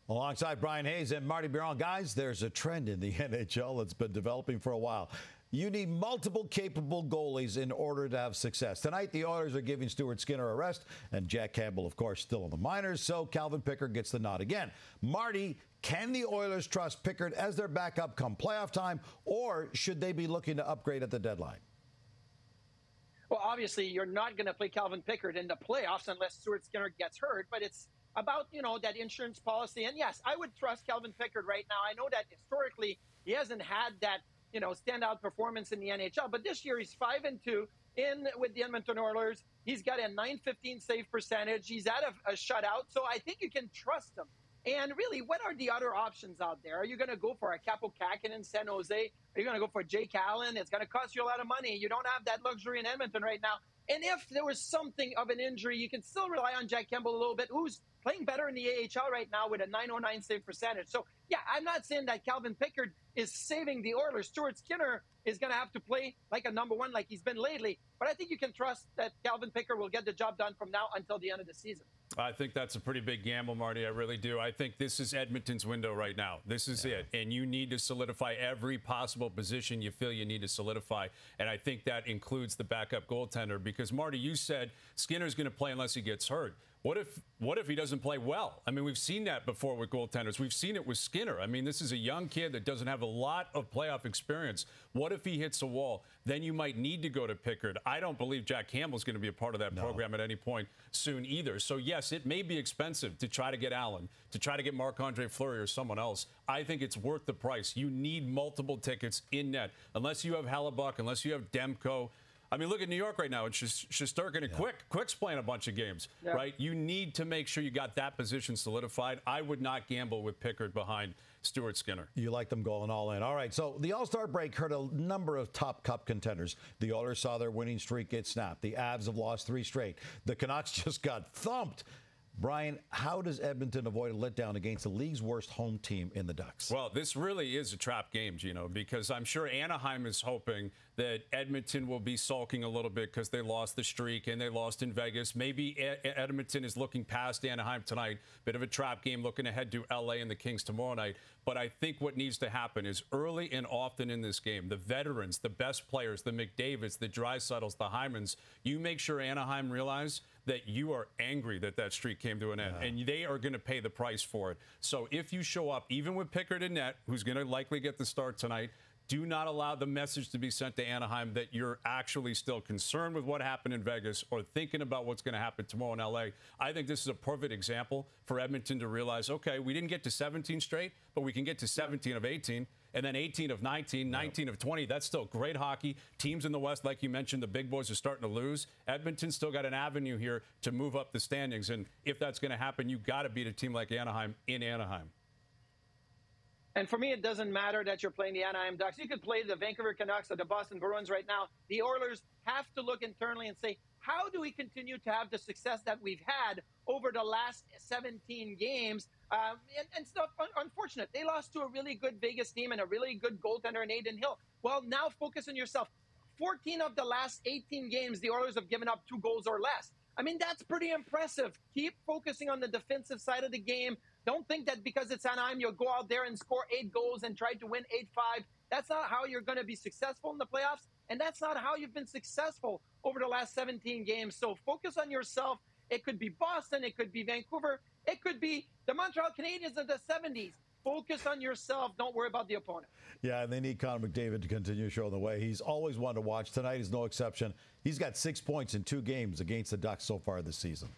Alongside Bryan Hayes and Marty Biron. Guys, there's a trend in the NHL that's been developing for a while. You need multiple capable goalies in order to have success. Tonight, the Oilers are giving Stuart Skinner a rest, and Jack Campbell, of course, still in the minors, so Calvin Pickard gets the nod again. Marty, can the Oilers trust Pickard as their backup come playoff time, or should they be looking to upgrade at the deadline? Well, obviously, you're not going to play Calvin Pickard in the playoffs unless Stuart Skinner gets hurt, but it's about, that insurance policy. And yes, I would trust Calvin Pickard right now. I know that historically he hasn't had that, standout performance in the NHL, but this year he's 5-2 with the Edmonton Oilers. He's got a .915 save percentage. He's at a shutout, so I think you can trust him. And really, what are the other options out there? Are you going to go for a Capo Kakin in San Jose? Are you going to go for Jake Allen? It's going to cost you a lot of money. You don't have that luxury in Edmonton right now. And if there was something of an injury, you can still rely on Jack Campbell a little bit, who's playing better in the AHL right now with a .909 save percentage. So, yeah, I'm not saying that Calvin Pickard is saving the Oilers. Stuart Skinner is going to have to play like a number one like he's been lately. But I think you can trust that Calvin Pickard will get the job done from now until the end of the season. I think that's a pretty big gamble, Marty. I really do. I think this is Edmonton's window right now. This is it. And you need to solidify every possible position you feel you need to solidify. And I think that includes the backup goaltender because, Marty, you said Skinner's going to play unless he gets hurt. What if he doesn't play well? I mean, we've seen that before with goaltenders. We've seen it with Skinner. I mean, this is a young kid that doesn't have a lot of playoff experience. What if he hits a wall? Then you might need to go to Pickard. I don't believe Jack Campbell's going to be a part of that program at any point soon either. So, yes, it may be expensive to try to get Allen, to try to get Marc-Andre Fleury or someone else. I think it's worth the price. You need multiple tickets in net. Unless you have Hellebuck, unless you have Demko. I mean, look at New York right now. It's just Shesterkin and Quick's playing a bunch of games, right? You need to make sure you got that position solidified. I would not gamble with Pickard behind Stuart Skinner. You like them going all in. All right, so the All-Star break hurt a number of top cup contenders. The Oilers saw their winning streak get snapped. The Avs have lost 3 straight. The Canucks just got thumped. Brian, how does Edmonton avoid a letdown against the league's worst home team in the Ducks? Well, this really is a trap game, Gino, because I'm sure Anaheim is hoping that Edmonton will be sulking a little bit because they lost the streak and they lost in Vegas. Maybe Edmonton is looking past Anaheim tonight. Bit of a trap game looking ahead to L.A. and the Kings tomorrow night. But I think what needs to happen is early and often in this game, the veterans, the best players, the McDavids, the Dreisaitl's, the Hymans, you make sure Anaheim realize that you are angry that that streak came to an end, and they are going to pay the price for it. So if you show up, even with Pickard in net, who's going to likely get the start tonight, do not allow the message to be sent to Anaheim that you're actually still concerned with what happened in Vegas or thinking about what's going to happen tomorrow in L.A. I think this is a perfect example for Edmonton to realize, okay, we didn't get to 17 straight, but we can get to 17 of 18, and then 18 of 19, 19 of 20. That's still great hockey. Teams in the West, like you mentioned, the big boys are starting to lose. Edmonton's still got an avenue here to move up the standings, and if that's going to happen, you've got to beat a team like Anaheim in Anaheim. And for me, it doesn't matter that you're playing the Anaheim Ducks. You could play the Vancouver Canucks or the Boston Bruins right now. The Oilers have to look internally and say, how do we continue to have the success that we've had over the last 17 games? And it's not unfortunate. They lost to a really good Vegas team and a really good goaltender in Adin Hill. Well, now focus on yourself. 14 of the last 18 games, the Oilers have given up 2 goals or less. I mean, that's pretty impressive. Keep focusing on the defensive side of the game. Don't think that because it's Anaheim, you'll go out there and score 8 goals and try to win 8-5. That's not how you're going to be successful in the playoffs, and that's not how you've been successful over the last 17 games. So focus on yourself. It could be Boston. It could be Vancouver. It could be the Montreal Canadiens of the 70s. Focus on yourself. Don't worry about the opponent. Yeah, and they need Connor McDavid to continue showing the way. He's always one to watch. Tonight is no exception. He's got 6 points in 2 games against the Ducks so far this season.